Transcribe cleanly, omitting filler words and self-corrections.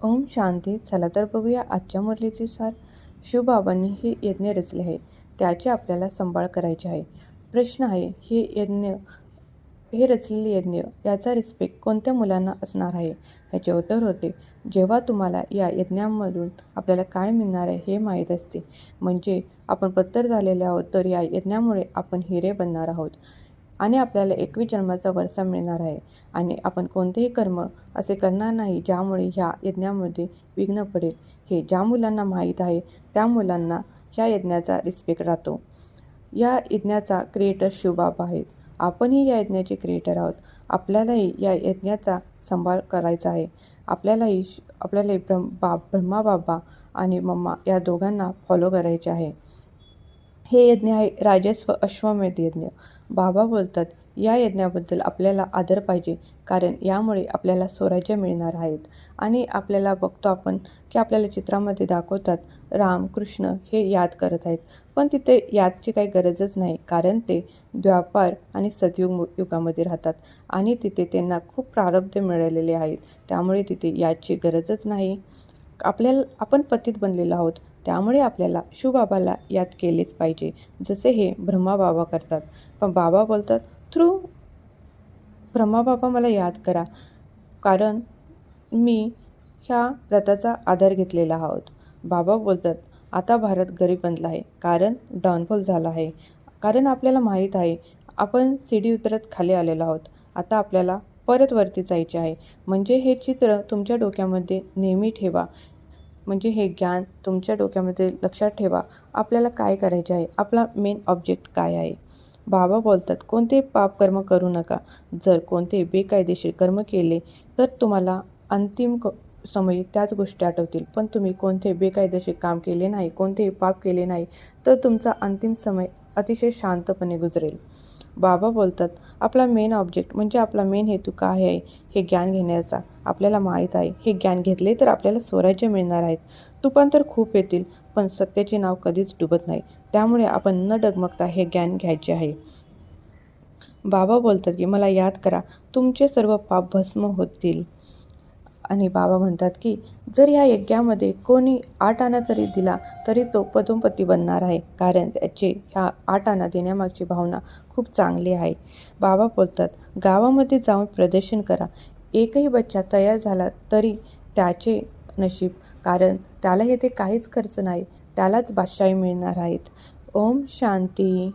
ओम शांती. चला तर बघूया आजच्या मुरलीचे सार. शिवबाबांनी हे यज्ञ रचले आहे, त्याचे आपल्याला सांभाळ करायचे आहे. प्रश्न आहे, हे रचलेले यज्ञ याचा रिस्पेक्ट कोणत्या मुलांना असणार आहे? ह्याचे उत्तर होते, जेव्हा तुम्हाला या यज्ञांमधून आपल्याला काय मिळणार आहे हे माहीत असते. म्हणजे आपण पत्तर झालेले आहोत, तर या यज्ञामुळे आपण हिरे बनणार आहोत आणि आपल्याला 21 जन्माचा वरसा मिळणार आहे. आणि आपण कोणतेही कर्म असे करणार नाही ज्यामुळे ह्या यज्ञामध्ये विघ्न पडेल. हे ज्या मुलांना माहीत आहे त्या मुलांना ह्या यज्ञाचा रिस्पेक्ट राहतो. या यज्ञाचा क्रिएटर शिवबाबा आहेत. आपणही या यज्ञाचे क्रिएटर आहोत. आपल्यालाही या यज्ञाचा सांभाळ करायचा आहे. आपल्यालाही ब्रह्मा बाबा आणि मम्मा या दोघांना फॉलो करायचे आहे. हे यज्ञ आहे राजस्व अश्वमेध यज्ञ. बाबा बोलतात, या यज्ञाबद्दल आपल्याला आदर पाहिजे, कारण यामुळे आपल्याला स्वराज्य मिळणार आहेत. आणि आपल्याला बघतो आपण की आपल्याला चित्रामध्ये दाखवतात राम कृष्ण हे याद करत आहेत, पण तिथे यादची काही गरजच नाही, कारण ते द्वापार आणि युगामध्ये राहतात आणि तिथे त्यांना खूप प्रारब्ध मिळालेले आहेत. त्यामुळे तिथे यादची गरजच नाही. आपण पतित बनलेलो आहोत, त्यामुळे आपल्याला शिवबाबाला याद केलेच पाहिजे, जसे हे ब्रह्माबाबा करतात. पण बाबा बोलतात, थ्रू ब्रह्माबाबा मला याद करा, कारण मी ह्या व्रताचा आधार घेतलेला आहोत. बाबा बोलतात, आता भारत गरीब बनला आहे, कारण डाऊनफॉल झाला आहे. कारण आपल्याला माहीत आहे आपण सीडी उतरत खाली आलेलो आहोत. आता आपल्याला परत वरती जायचे आहे. म्हणजे हे चित्र तुमच्या डोक्यामध्ये नेहमी ठेवा. म्हणजे हे ज्ञान तुमच्या डोक्यामध्ये लक्षात ठेवा. आपल्याला काय करायचे आहे, आपला मेन ऑब्जेक्ट काय आहे. बाबा बोलतात, कोणते पाप कर्म करू नका. जर कोणते बेकायदेशीर कर्म केले तर तुम्हाला अंतिम समयी त्याच गोष्टी आठवतील. पण तुम्ही कोणते बेकायदेशीर काम केले नाही, कोणतेही पाप केले नाही, तर तुमचा अंतिम समय अतिशय शांतपणे गुजरेल. बाबा बोलतात, आपला मेन ऑब्जेक्ट म्हणजे आपला मेन हेतू काय आहे, हे ज्ञान घेण्याचा आपल्याला माहीत आहे. हे ज्ञान घेतले तर आपल्याला स्वराज्य मिळणार आहेत. तुपांतर खूप येतील, पण सत्याचे नाव कधीच डुबत नाही. त्यामुळे आपण न डगमगता हे ज्ञान घ्यायचे आहे. बाबा बोलतात की मला याद करा, तुमचे सर्व पाप भस्म होतील. आणि बाबा म्हणतात की जर या यज्ञामध्ये कोणी 8 आना तरी दिला तरी तो पदोपदी बनणार आहे, कारण त्याचे ह्या 8 आना देण्यामागची भावना खूप चांगली आहे. बाबा बोलतात, गावामध्ये जाऊन प्रदर्शन करा. एकही बच्चा तयार झाला तरी त्याचे नशीब, कारण त्याला येथे काहीच खर्च नाही, त्यालाच बादशाही मिळणार आहेत. ओम शांती.